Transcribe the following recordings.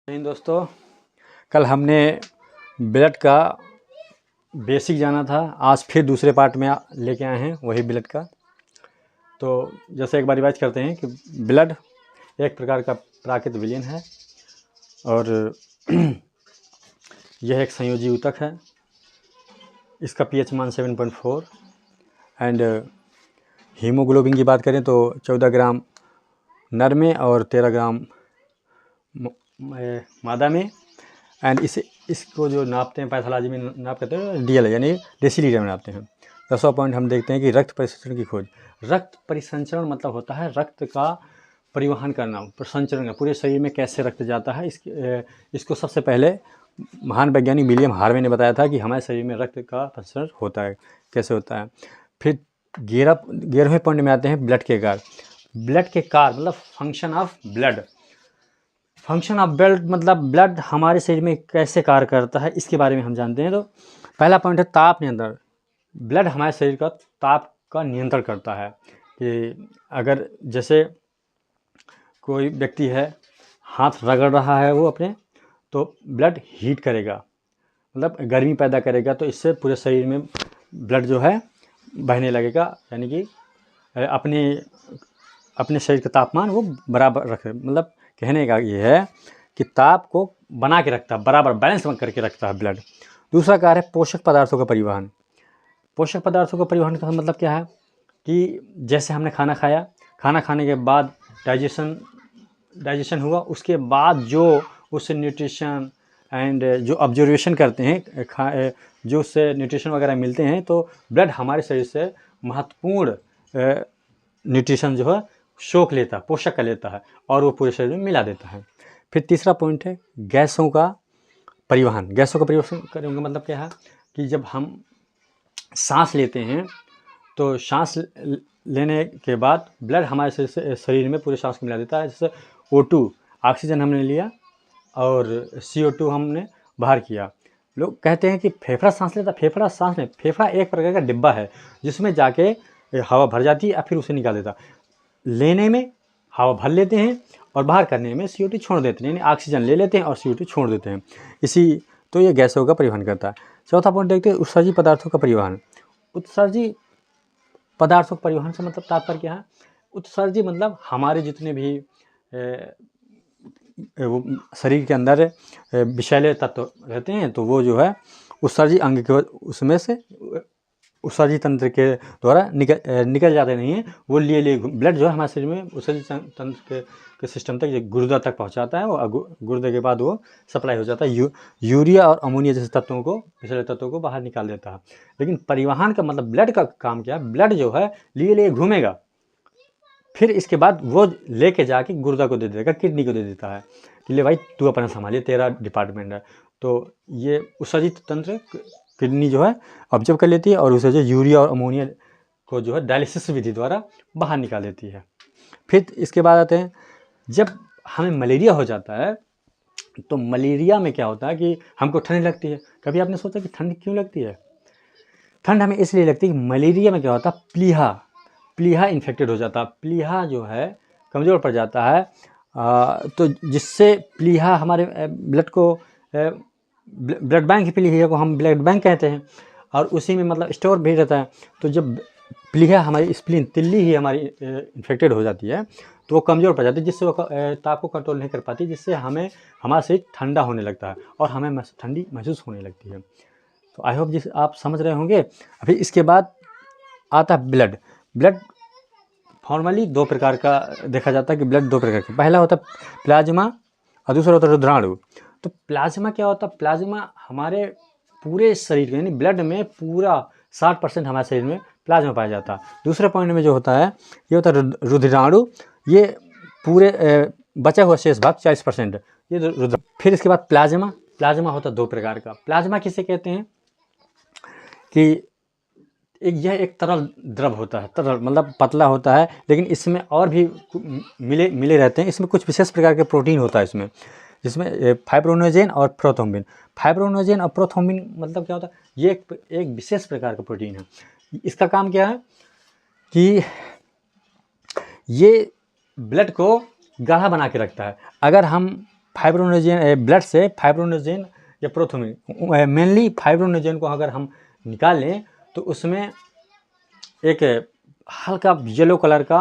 दोस्तों, कल हमने ब्लड का बेसिक जाना था। आज फिर दूसरे पार्ट में लेके आए हैं वही ब्लड का। तो जैसे एक बार रिवाइज करते हैं कि ब्लड एक प्रकार का प्राकृतिक विलयन है और यह एक संयोजी ऊतक है। इसका पीएच मान 7.4 एंड हीमोग्लोबिन की बात करें तो 14 ग्राम नर में और 13 ग्राम मादा में। एंड इसको जो नापते हैं पैथोलॉजी में नाप करते हैं DL यानी डेसीलीटर में नापते हैं। 10वां पॉइंट हम देखते हैं कि रक्त परिसंचरण की खोज। रक्त परिसंचरण मतलब होता है रक्त का परिवहन करना, प्रसंचरण का, पूरे शरीर में कैसे रक्त जाता है। इसको सबसे पहले महान वैज्ञानिक विलियम हार्वे ने बताया था कि हमारे शरीर में रक्त का परिसंचरण होता है, कैसे होता है। फिर 11वें पॉइंट में आते हैं ब्लड के कार्य। ब्लड के कार्य मतलब function of blood. Function of blood मतलब ब्लड हमारे शरीर में कैसे कार्य करता है, इसके बारे में हम जानते हैं। तो पहला पॉइंट है ताप नियंत्रण। ब्लड हमारे शरीर का ताप का नियंत्रण करता है कि अगर जैसे कोई व्यक्ति है हाथ रगड़ रहा है वो अपने, तो ब्लड हीट करेगा, मतलब गर्मी पैदा करेगा, तो इससे पूरे शरीर में ब्लड जो है बहने लगेगा, यानी कि अपने शरीर का तापमान वो बराबर रखे। मतलब कहने का ये है कि ताप को बना के रखता है, बराबर बैलेंस करके रखता है ब्लड। दूसरा कार्य है पोषक पदार्थों का परिवहन। पोषक पदार्थों का परिवहन का मतलब क्या है कि जैसे हमने खाना खाया, खाना खाने के बाद डाइजेशन हुआ, उसके बाद जो उससे न्यूट्रिशन एंड जो ऑब्जर्वेशन करते हैं, जो उससे न्यूट्रिशन वगैरह मिलते हैं, तो ब्लड हमारे शरीर से महत्वपूर्ण न्यूट्रिशन जो है सोख लेता है, पोषक का लेता है और वो पूरे शरीर में मिला देता है। फिर तीसरा पॉइंट है गैसों का परिवहन। गैसों का परिवहन करने का मतलब क्या है कि जब हम सांस लेते हैं तो सांस लेने के बाद ब्लड हमारे शरीर में पूरे सांस को मिला देता है। जैसे O2 ऑक्सीजन हमने लिया और CO2 हमने बाहर किया। लोग कहते हैं कि फेफड़ा सांस लेता, फेफड़ा सांस नहीं, फेफड़ा एक प्रकार का डिब्बा है जिसमें जाके हवा भर जाती है और फिर उसे निकाल देता। लेने में हवा भर लेते हैं और बाहर करने में CO2 छोड़ देते हैं, यानी ऑक्सीजन ले लेते हैं और CO2 छोड़ देते हैं। तो ये गैसों का परिवहन करता है। चौथा पॉइंट देखते हैं उत्सर्जी पदार्थों का परिवहन। उत्सर्जी पदार्थों का परिवहन से मतलब तात्पर्य क्या है? उत्सर्जी मतलब हमारे जितने भी वो शरीर के अंदर विषैले तत्व रहते हैं, तो वो जो है उत्सर्जी अंग के उसमें से उत्सर्जी तंत्र के द्वारा निकल जाते नहीं हैं, वो लिए ब्लड जो है हमारे शरीर में उत्सर्जी तंत्र के सिस्टम तक, गुर्दा तक पहुंचाता है। वो गुर्दे के बाद वो सप्लाई हो जाता है, यूरिया और अमोनिया जैसे तत्वों को, विषैले तत्वों को बाहर निकाल देता है। लेकिन परिवहन का मतलब ब्लड का काम क्या है? ब्लड जो है लिए घूमेगा, फिर इसके बाद वो लेके जाके गुर्दा को दे देगा, किडनी को दे देता है कि ले भाई तू अपना संभालिए, तेरा डिपार्टमेंट है। तो ये उत्सर्जी तंत्र किडनी जो है ऑब्जर्व कर लेती है और उसे जो यूरिया और अमोनिया को जो है डायलिसिस विधि द्वारा बाहर निकाल देती है। फिर इसके बाद आते हैं जब हमें मलेरिया हो जाता है, तो मलेरिया में क्या होता है कि हमको ठंड लगती है। कभी आपने सोचा कि ठंड क्यों लगती है? ठंड हमें इसलिए लगती है कि मलेरिया में क्या होता है, प्लीहा इन्फेक्टेड हो जाता है। प्लीहा जो है कमज़ोर पड़ जाता है, तो जिससे प्लीहा हमारे ब्लड को, ब्लड बैंक प्लीहा को हम ब्लड बैंक कहते हैं, और उसी में मतलब स्टोर भी रहता है। तो जब प्लीहा हमारी स्प्लीन तिल्ली ही हमारी इन्फेक्टेड हो जाती है, तो वो कमज़ोर पड़ जाती है, जिससे वो ताप को कंट्रोल नहीं कर पाती, जिससे हमारा शरीर ठंडा होने लगता है और हमें ठंडी महसूस होने लगती है। तो आई होप आप समझ रहे होंगे। अभी इसके बाद आता है ब्लड फॉर्मली दो प्रकार का देखा जाता है कि ब्लड दो प्रकार का। पहला होता है प्लाज्मा और दूसरा होता है रुद्राणु। तो प्लाज्मा क्या होता है? प्लाज्मा हमारे पूरे शरीर में, यानी ब्लड में पूरा 60% हमारे शरीर में प्लाज्मा पाया जाता है। दूसरे पॉइंट में जो होता है ये होता है रुधिराणु। ये पूरे बचा हुआ शेष भाग 40% ये फिर इसके बाद प्लाज्मा होता है दो प्रकार का। प्लाज्मा किसे कहते हैं कि यह एक तरल द्रव होता है, तरल मतलब पतला होता है, लेकिन इसमें और भी मिले रहते हैं। इसमें कुछ विशेष प्रकार के प्रोटीन होता है इसमें, जिसमें फाइब्रोनोजेन और प्रोथ्रोम्बिन। फाइब्रोनोजेन और प्रोथ्रोम्बिन मतलब क्या होता है? ये एक विशेष प्रकार का प्रोटीन है। इसका काम क्या है कि ये ब्लड को गाढ़ा बना के रखता है। अगर हम फाइब्रोनोजेन ब्लड से फाइब्रोनोजेन या प्रोथ्रोम्बिन, मेनली फाइब्रोनोजेन को अगर हम निकाल लें तो उसमें एक हल्का येलो कलर का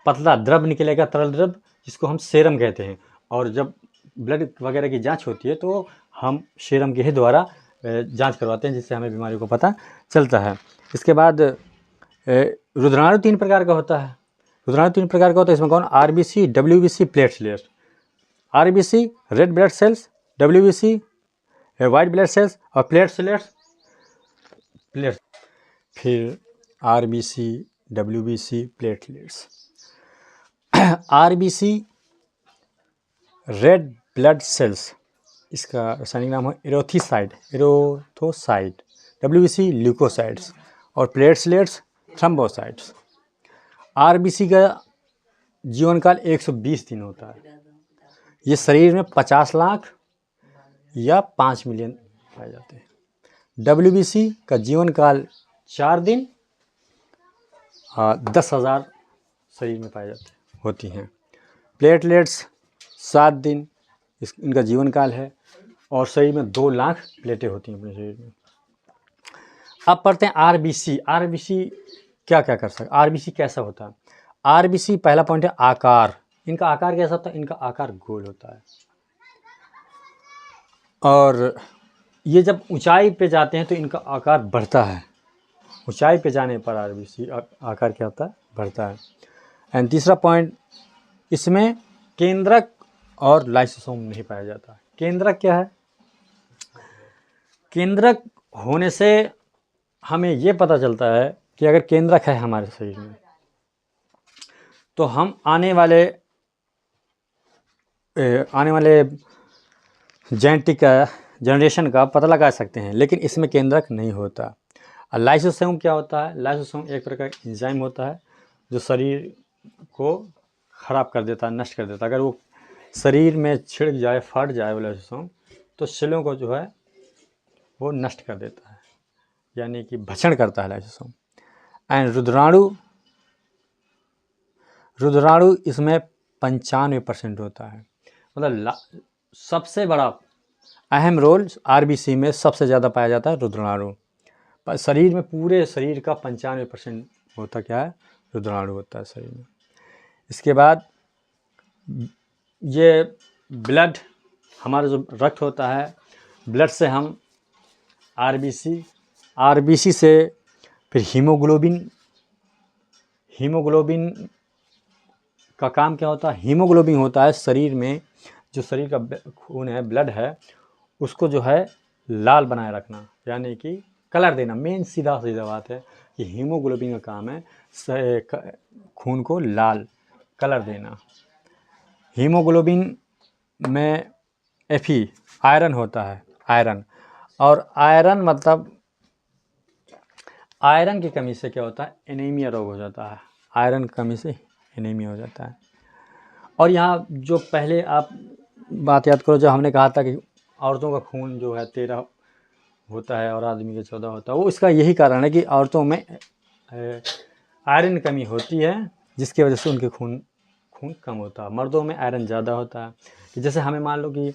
पतला द्रव निकलेगा, तरल द्रव, जिसको हम सेरम कहते हैं। और जब ब्लड वगैरह की जांच होती है तो हम सेरम के ही द्वारा जांच करवाते हैं, जिससे हमें बीमारी को पता चलता है। इसके बाद रुद्राणु 3 प्रकार का होता है। रुद्राणु 3 प्रकार का होता है, इसमें कौन? RBC, WBC, platelets. RBC red blood cells, WBC white blood cells, और प्लेटलेट्स फिर RBC, WBC, platelets. RBC red blood cells, इसका रासायनिक नाम है एरोथोसाइट। डब्ल्यूबीसी ल्यूकोसाइट्स, और प्लेटलेट्स थ्रोम्बोसाइट्स। आरबीसी का जीवन काल 120 दिन होता है। ये शरीर में 50 लाख या 5 मिलियन पाए जाते हैं। डब्ल्यूबीसी का जीवन काल 4 दिन, 10,000 शरीर में पाए जाते होती हैं। प्लेटलेट्स 7 दिन इनका जीवन काल है, और शरीर में 2 लाख प्लेटें होती हैं अपने शरीर में। अब पढ़ते हैं आरबीसी। आरबीसी क्या क्या कर सकता है, आरबीसी कैसा होता है? आरबीसी पहला पॉइंट है आकार। इनका आकार कैसा होता है? इनका आकार गोल होता है, और ये जब ऊंचाई पे जाते हैं तो इनका आकार बढ़ता है। ऊंचाई पे जाने पर आरबीसी आकार क्या होता है? बढ़ता है। एंड तीसरा पॉइंट, इसमें केंद्रक और लाइसोसोम नहीं पाया जाता। केंद्रक क्या है? केंद्रक होने से हमें ये पता चलता है कि अगर केंद्रक है हमारे शरीर में तो हम आने वाले जनरेशन का पता लगा सकते हैं, लेकिन इसमें केंद्रक नहीं होता। लाइसोसोम क्या होता है? लाइसोसोम एक प्रकार का एंजाइम होता है जो शरीर को ख़राब कर देता है, नष्ट कर देता है। अगर वो शरीर में छिड़ जाए, फट जाए वो लाइसोसोम, तो सेलों को जो है वो नष्ट कर देता है, यानी कि भक्षण करता है लाइसोसोम। एंड रुद्राणु इसमें 95% होता है। मतलब सबसे बड़ा अहम रोल आरबीसी में सबसे ज़्यादा पाया जाता है रुद्राणु। पर शरीर में, पूरे शरीर का 95% होता क्या है? रुद्राणु होता है शरीर में। इसके बाद ये ब्लड, हमारा जो रक्त होता है, ब्लड से हम आरबीसी से फिर हीमोग्लोबिन का काम क्या होता है? हीमोग्लोबिन होता है शरीर में, जो शरीर का खून है, ब्लड है, उसको जो है लाल बनाए रखना, यानी कि कलर देना। मेन सीधा बात है कि हीमोग्लोबिन का काम है खून को लाल कलर देना। हीमोग्लोबिन में Fe आयरन होता है, आयरन। और आयरन मतलब आयरन की कमी से क्या होता है? एनीमिया रोग हो जाता है। आयरन की कमी से एनीमिया हो जाता है। और यहाँ जो पहले आप बात याद करो, जब हमने कहा था कि औरतों का खून जो है 13 होता है और आदमी का 14 होता है, वो इसका यही कारण है कि औरतों में आयरन की कमी होती है, जिसकी वजह से उनके खून कम होता है। मर्दों में आयरन ज़्यादा होता है। कि जैसे हमें मान लो कि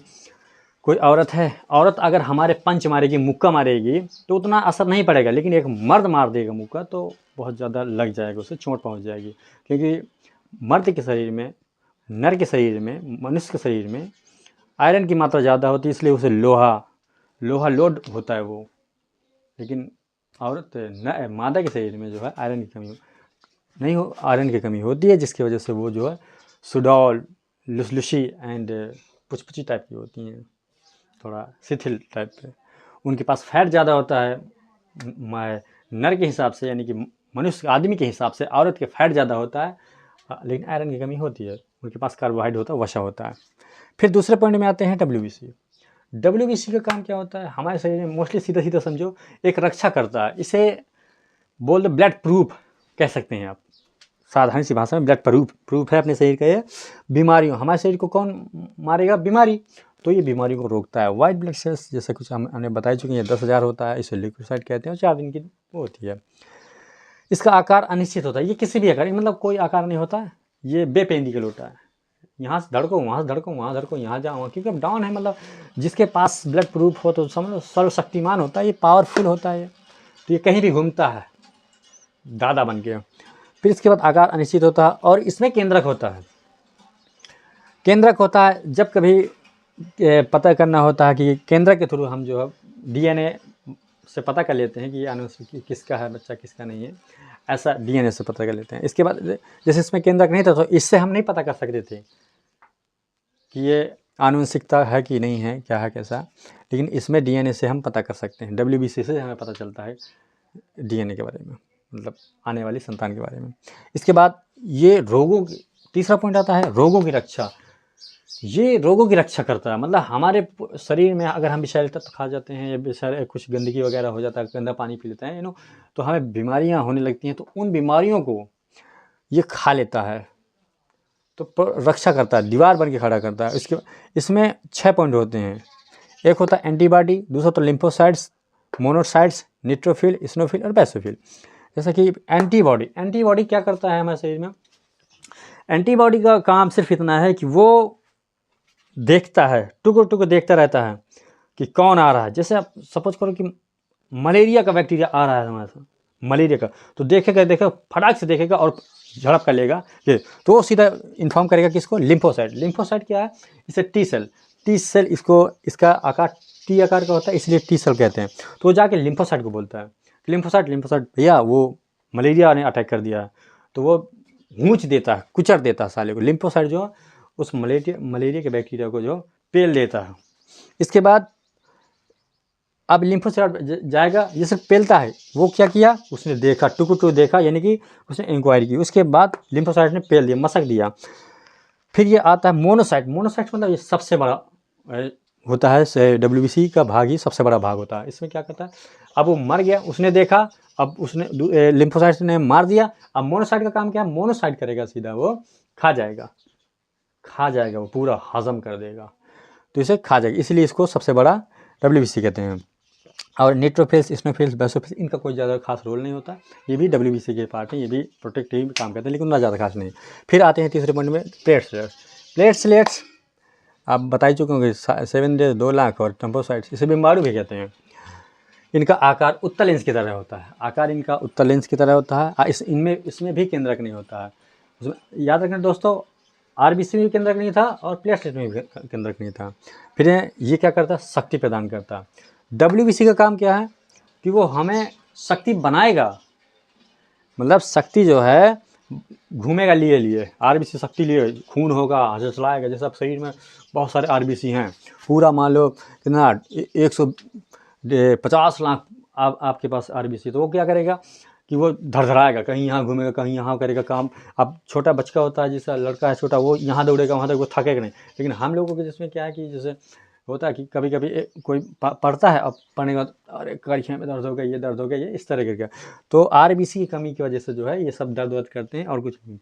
कोई औरत है, औरत अगर हमारे पंच मारेगी, मुक्का मारेगी, तो उतना असर नहीं पड़ेगा, लेकिन एक मर्द मार देगा मुक्का तो बहुत ज़्यादा लग जाएगा, उससे चोट पहुंच जाएगी। क्योंकि मर्द के शरीर में, नर के शरीर में, मनुष्य के शरीर में आयरन की मात्रा ज़्यादा होती है, इसलिए उसे लोहा लोड होता है वो। लेकिन औरत मादा के शरीर में जो है आयरन की कमी नहीं हो, आयरन की कमी होती है, जिसकी वजह से वो जो है सुडौल, लुसलुशी एंड पुचपुची टाइप की होती हैं, थोड़ा शिथिल टाइप पे। उनके पास फैट ज़्यादा होता है नर के हिसाब से, यानी कि मनुष्य आदमी के हिसाब से औरत के फैट ज़्यादा होता है, लेकिन आयरन की कमी होती है। उनके पास कार्बोहाइड्रेट होता है, वसा होता है। फिर दूसरे पॉइंट में आते हैं डब्ल्यूबीसी का काम क्या होता है? हमारे शरीर में मोस्टली सीधा समझो एक रक्षा करता है। इसे बोल दो ब्लड प्रूफ कह सकते हैं आप, साधारण सी भाषा में ब्लड प्रूफ है अपने शरीर का। ये बीमारियों, हमारे शरीर को कौन मारेगा? बीमारी। तो ये बीमारी को रोकता है। वाइट ब्लड सेल्स जैसे कुछ हमने बता चुके हैं, 10,000 होता है, इसे ल्यूकोसाइट कहते हैं, और 4 दिन की वो होती है। इसका आकार अनिश्चित होता है, ये किसी भी आकार, मतलब कोई आकार नहीं होता, ये बेपेंडिकल होता है, यहाँ से धड़को, वहाँ से धड़को, वहाँ धड़को, यहाँ जाओ वहाँ, क्योंकि अब डाउन है। मतलब जिसके पास ब्लड प्रूफ हो तो समझ लो सर्वशक्तिमान होता है, ये पावरफुल होता है, तो ये कहीं भी घूमता है दादा बन के। फिर इसके बाद आकार अनिश्चित होता है और इसमें केंद्रक होता है। केंद्रक होता है जब कभी पता करना होता है कि केंद्रक के थ्रू हम जो है डीएनए से पता कर लेते हैं कि ये आनुवंशिक किसका है बच्चा, किसका नहीं है, ऐसा डीएनए से पता कर लेते हैं। इसके बाद जैसे इसमें केंद्रक नहीं था तो इससे हम नहीं पता कर सकते थे कि ये आनुवंशिकता है कि नहीं है, क्या है कैसा, लेकिन इसमें डीएनए से हम पता कर सकते हैं। डब्ल्यूबीसी से हमें पता चलता है डीएनए के बारे में, मतलब आने वाली संतान के बारे में। इसके बाद ये रोगों की, तीसरा पॉइंट आता है रोगों की रक्षा। ये रोगों की रक्षा करता है, मतलब हमारे शरीर में अगर हम विषैले तत्व खा जाते हैं या विषैले कुछ गंदगी वगैरह हो जाता है, गंदा पानी पी लेते हैं तो हमें बीमारियां होने लगती हैं, तो उन बीमारियों को ये खा लेता है, तो रक्षा करता है, दीवार बन के खड़ा करता है। इसके इसमें 6 पॉइंट होते हैं। एक होता है एंटीबॉडी, दूसरा तो लिम्फोसाइट्स, मोनोसाइट्स, न्यूट्रोफिल, इस्नोफिल और बेसोफिल। जैसा कि एंटीबॉडी क्या करता है हमारे शरीर में, एंटीबॉडी का काम सिर्फ इतना है कि वो देखता है, टुकुर टुकुर देखता रहता है कि कौन आ रहा है। जैसे आप सपोज करो कि मलेरिया का बैक्टीरिया आ रहा है हमारे साथ, मलेरिया का, तो देखेगा फटाक से देखेगा और झड़प कर लेगा ये, तो वो सीधा इन्फॉर्म करेगा किसको, लिम्फोसाइट क्या है, इसे टी सेल इसको, इसका आकार टी आकार का होता है इसलिए टी सेल कहते हैं। तो वो जाके लिम्फोसाइट को बोलता है, लिम्फोसाइट भैया वो मलेरिया ने अटैक कर दिया है, तो वो गूंच देता है, कुचर देता है साले को। लिम्फोसाइट जो उस मलेरिया के बैक्टीरिया को जो पेल देता है। इसके बाद अब लिम्फोसाइट जाएगा, ये सब पेलता है, वो क्या किया, उसने देखा, टुकु देखा, यानी कि उसने इंक्वायरी की, उसके बाद लिम्फोसाइट ने पेल दिया, मसक दिया। फिर ये आता है मोनोसाइट मतलब ये सबसे बड़ा होता है, डब्ल्यूबीसी का भाग ही सबसे बड़ा भाग होता है। इसमें क्या करता है, अब वो मर गया, उसने देखा, अब उसने लिम्फोसाइट ने मार दिया। अब मोनोसाइट का काम क्या है, मोनोसाइट करेगा, सीधा वो खा जाएगा, वो पूरा हजम कर देगा, तो इसे खा जाएगा, इसलिए इसको सबसे बड़ा डब्ल्यूबीसी कहते हैं। और न्यूट्रोफिल्स, इस्नोफिल्स, बेसोफिल्स, इनका कोई ज़्यादा खास रोल नहीं होता, ये भी डब्ल्यूबीसी के पार्ट हैं, ये भी प्रोटेक्टिव काम करते हैं, लेकिन उतना ज़्यादा खास नहीं। फिर आते हैं तीसरे पॉइंट में प्लेटलेट्स। आप बता ही चुके होंगे, 7 डेज 2 लाख और ट्रम्पोसाइट्स, इसे बीमारू भी कहते हैं। इनका आकार उत्तल लेंस की तरह होता है, आकार इनका उत्तल लेंस की तरह होता है। इसमें भी केंद्रक नहीं होता है, उसमें याद रखना दोस्तों, आरबीसी में भी केंद्रक नहीं था और प्लेटलेट में भी केंद्रक नहीं था। फिर ये क्या करता है, शक्ति प्रदान करता है। डब्ल्यूबीसी का काम क्या है कि वो हमें शक्ति बनाएगा, मतलब शक्ति जो है घूमेगा लिए, आरबीसी शक्ति लिए, खून होगा, हजर चलाएगा। जैसे अब शरीर में बहुत सारे आरबीसी हैं, पूरा मान लो कितना 150 लाख आपके पास आरबीसी, तो वो क्या करेगा कि वो धड़धड़ाएगा, कहीं यहाँ घूमेगा, कहीं यहाँ करेगा काम। अब छोटा बच्चा होता है, जैसा लड़का है छोटा, वो यहाँ दौड़ेगा वहाँ तक, वो थकेगा नहीं। लेकिन हम लोगों के जिसमें क्या है कि जैसे होता है कि कभी कभी कोई पढ़ता है, अब पढ़ने के बाद अरे कड़िया में दर्द हो गया, ये दर्द हो गया, ये इस तरह करके, तो आरबीसी की कमी की वजह से जो है ये सब दर्द वर्द करते हैं और कुछ नहीं।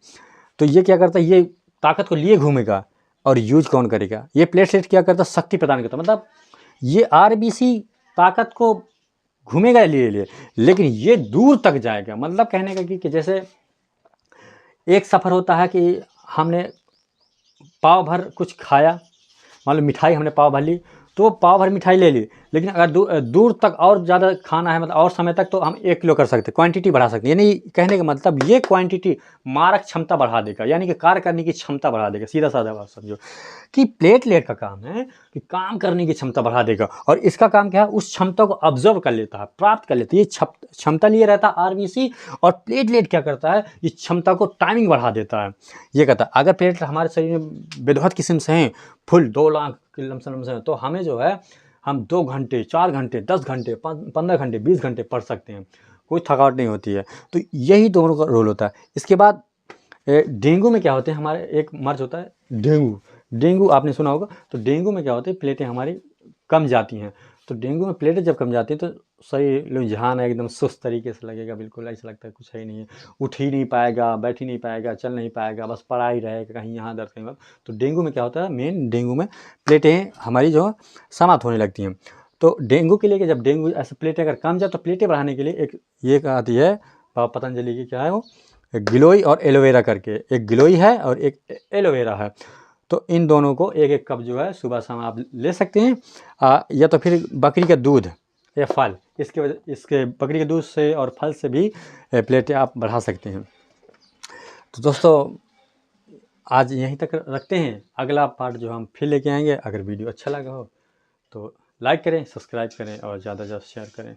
तो ये क्या करता है, ये ताकत को लिए घूमेगा, और यूज कौन करेगा, ये प्लेटलेट क्या करता है, शक्ति प्रदान करता। मतलब ये आरबीसी ताकत को घूमेगा लिए, लेकिन ये दूर तक जाएगा। मतलब कहने का कि जैसे एक सफ़र होता है कि हमने पाव भर कुछ खाया, मान लो मिठाई हमने पाव भर ली, तो पाव भर मिठाई ले ली, लेकिन अगर दूर तक और ज़्यादा खाना है, मतलब और समय तक, तो हम 1 किलो कर सकते, क्वांटिटी बढ़ा सकते। यानी कहने का मतलब ये क्वांटिटी मारक क्षमता बढ़ा देगा, यानी कि कार्य करने की क्षमता बढ़ा देगा। सीधा साधा बात समझो कि प्लेटलेट का काम है कि काम करने की क्षमता बढ़ा देगा, और इसका काम क्या है, उस क्षमता को ऑब्जर्व कर लेता है, प्राप्त कर लेता है। ये क्षमता लिए रहता है आरबीसी, और प्लेटलेट क्या करता है, इस क्षमता को टाइमिंग बढ़ा देता है। ये कहता है अगर प्लेटलेट हमारे शरीर में बेदहद किस्म से हैं, फुल 2 लाख के लमसम से, तो हमें जो है हम 2 घंटे, 4 घंटे, 10 घंटे, 15 घंटे, 20 घंटे पढ़ सकते हैं, कोई थकावट नहीं होती है। तो यही दोनों का रोल होता है। इसके बाद डेंगू में क्या होते हैं, हमारे एक मर्ज होता है डेंगू आपने सुना होगा। तो डेंगू में क्या होता है, प्लेटें हमारी कम जाती हैं। तो डेंगू में प्लेटें जब कम जाती हैं तो शरीर लुझान है, एकदम सुस्त तरीके से लगेगा, बिल्कुल ऐसा लगता है कुछ है ही नहीं है, उठ ही नहीं पाएगा, बैठ ही नहीं पाएगा, चल नहीं पाएगा, बस पड़ा ही रहेगा, कहीं यहाँ दर्द कहीं वक्त। तो डेंगू में क्या होता है, मेन डेंगू में प्लेटें हमारी जो समाप्त होने लगती हैं। तो डेंगू के लिए कि जब डेंगू ऐसे प्लेटें अगर कम जाए, तो प्लेटें बढ़ाने के लिए एक ये आती है पतंजलि की, क्या है वो, गिलोय और एलोवेरा करके, एक गिलोय है और एक एलोवेरा है। तो इन दोनों को एक एक कप जो है सुबह शाम आप ले सकते हैं। या तो फिर बकरी का दूध या फल, इसके बकरी के दूध से और फल से भी प्लेटें आप बढ़ा सकते हैं। तो दोस्तों आज यहीं तक रखते हैं, अगला पार्ट जो हम फिर लेके आएंगे। अगर वीडियो अच्छा लगा हो तो लाइक करें, सब्सक्राइब करें और ज़्यादा से ज़्यादा शेयर करें।